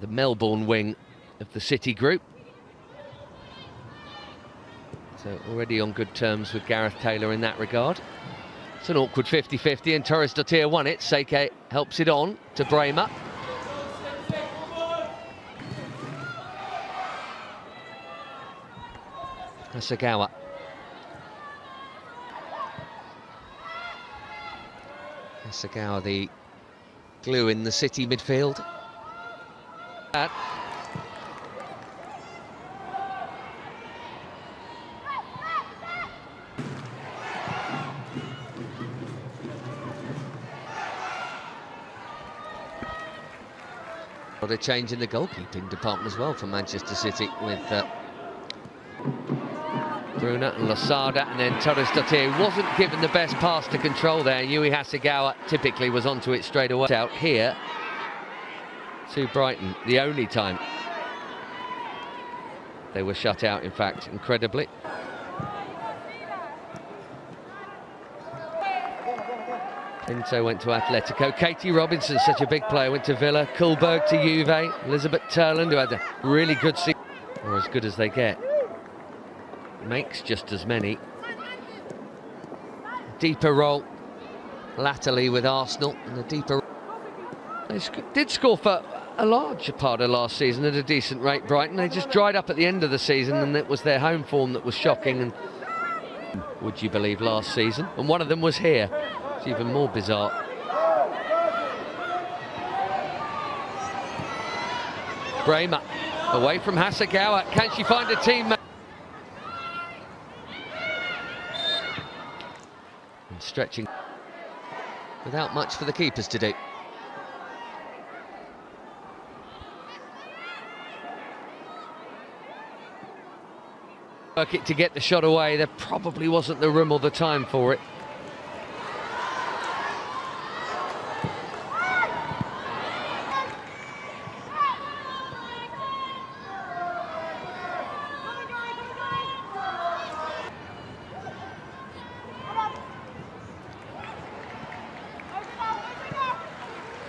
the Melbourne wing of the City group. So already on good terms with Gareth Taylor in that regard. It's an awkward 50-50 and Torres Dottir won it. Seike helps it on to Bremer. Hasegawa. Hasegawa, the glue in the City midfield. Got a change in the goalkeeping department as well for Manchester City with Bruna and Losada, and then Torres Dottir wasn't given the best pass to control there. Yui Hasegawa typically was onto it straight away. Out here to Brighton, the only time they were shut out, in fact, incredibly. Pinto went to Atletico. Katie Robinson, such a big player, went to Villa. Kullberg to Juve. Elizabeth Turland, who had a really good season, or as good as they get. Makes just as many. Deeper role latterly with Arsenal, and a deeper. They did score for a large part of last season at a decent rate, Brighton. They just dried up at the end of the season, and it was their home form that was shocking. And would you believe, last season? And one of them was here. It's even more bizarre. Bremer away from Hasegawa. Can she find a teammate? And stretching without much for the keepers to do. Work it to get the shot away. There probably wasn't the room or the time for it.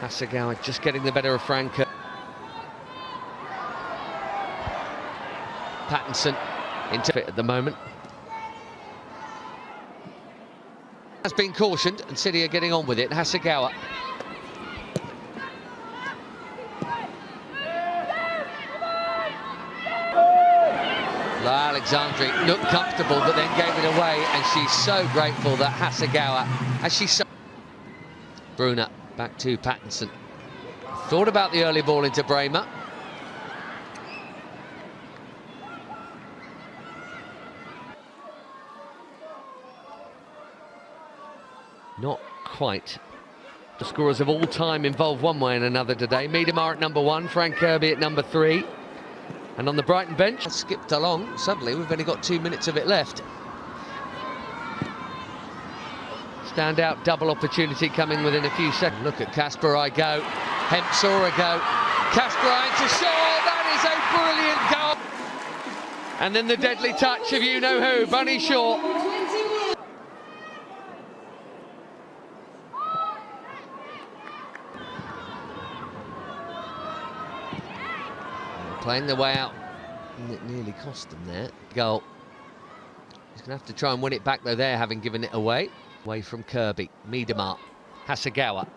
Hasegawa just getting the better of Franca. Pattinson into it at the moment. Has been cautioned and City are getting on with it. Hasegawa. La Alexandri looked comfortable but then gave it away, and she's so grateful that Hasegawa, as she so. Bruna back to Pattinson. Thought about the early ball into Bremer. Not quite. The scorers of all time involved one way and another today. Miedemar at number 1, Frank Kirby at number 3. And on the Brighton bench, skipped along. Suddenly, we've only got 2 minutes of it left. Standout double opportunity coming within a few seconds. Look at Kasper I go. Hemp saw her go. Kasper into Shaw. That is a brilliant goal. And then the deadly touch of you-know-who, Bunny Shaw. Playing their way out. And it nearly cost them there. Goal. He's going to have to try and win it back, though, there, having given it away. Away from Kirby. Miedemar. Hasegawa.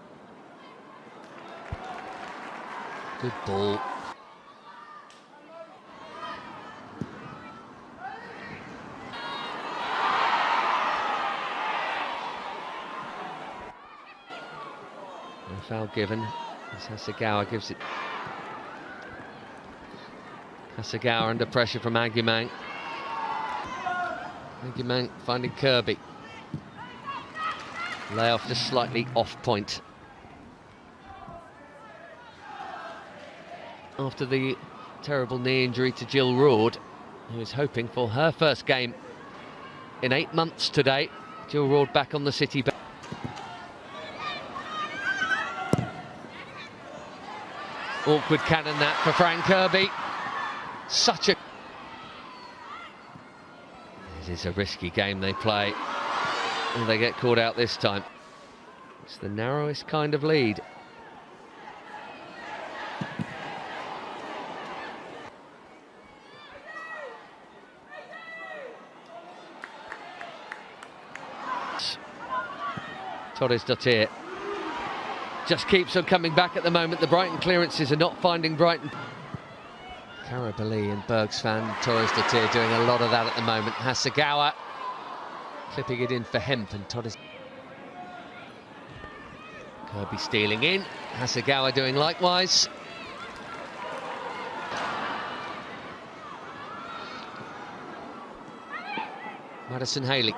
Good ball. No foul given as Hasegawa gives it. Hasegawa under pressure from Agumang. Agumang finding Kirby. Layoff just slightly off point. After the terrible knee injury to Jill Roord, who is hoping for her first game in 8 months today. Jill Roord back on the City bench. Awkward cannon that for Frank Kirby. Such a... This is a risky game they play. And they get caught out this time. It's the narrowest kind of lead. Torres Dottir just keeps on coming back at the moment. The Brighton clearances are not finding Brighton. Karabali and Bergsvan, Torres Dottir doing a lot of that at the moment. Hasegawa clipping it in for Hemp and Torres. Kirby stealing in, Hasegawa doing likewise. Madison Haley.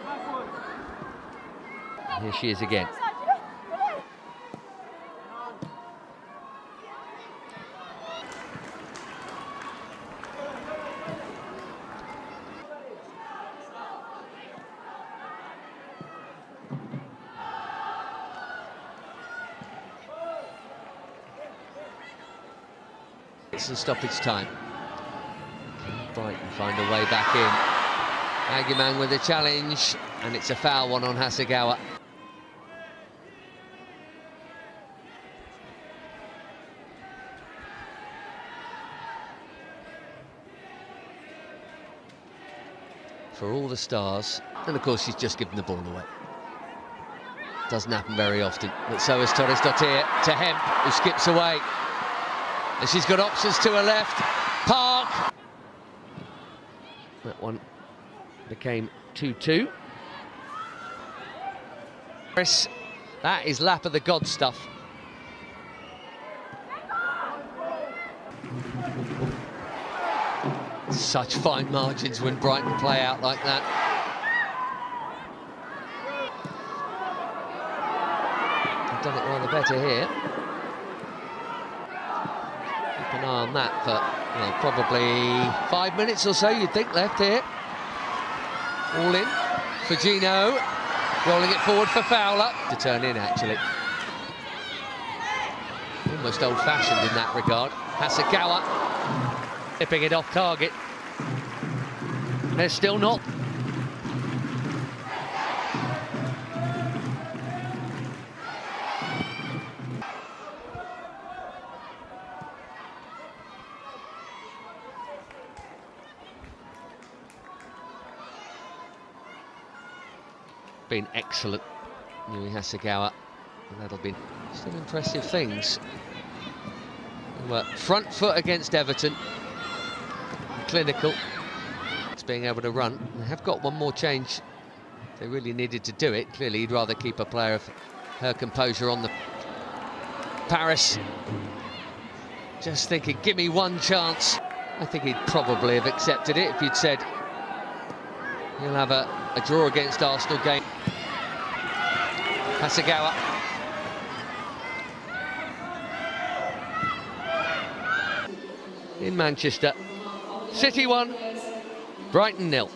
Here she is again. It's in stoppage time. Brighton find a way back in. Aguiman with a challenge, and it's a foul one on Hasegawa. For all the stars, and of course she's just given the ball away. Doesn't happen very often, but so is Torres Dottir to Hemp, who skips away. And she's got options to her left. Park! That one became 2-2. That is lap of the god stuff. Such fine margins when Brighton play out like that. They've done it rather better here. Keep an eye on that for, well, probably 5 minutes or so, you'd think, left here. All in for Gino, rolling it forward for Fowler. To turn in, actually. Almost old-fashioned in that regard. Hasegawa tipping it off target. They're still not. Been excellent, Yui Hasegawa, and that'll be still impressive things. They were front foot against Everton, clinical. It's being able to run. They have got one more change. They really needed to do it. Clearly, he'd rather keep a player of her composure on the. Paris, just thinking, give me one chance. I think he'd probably have accepted it if you'd said he'll have a draw against Arsenal game. Hasegawa. In Manchester. City 1, Brighton 0.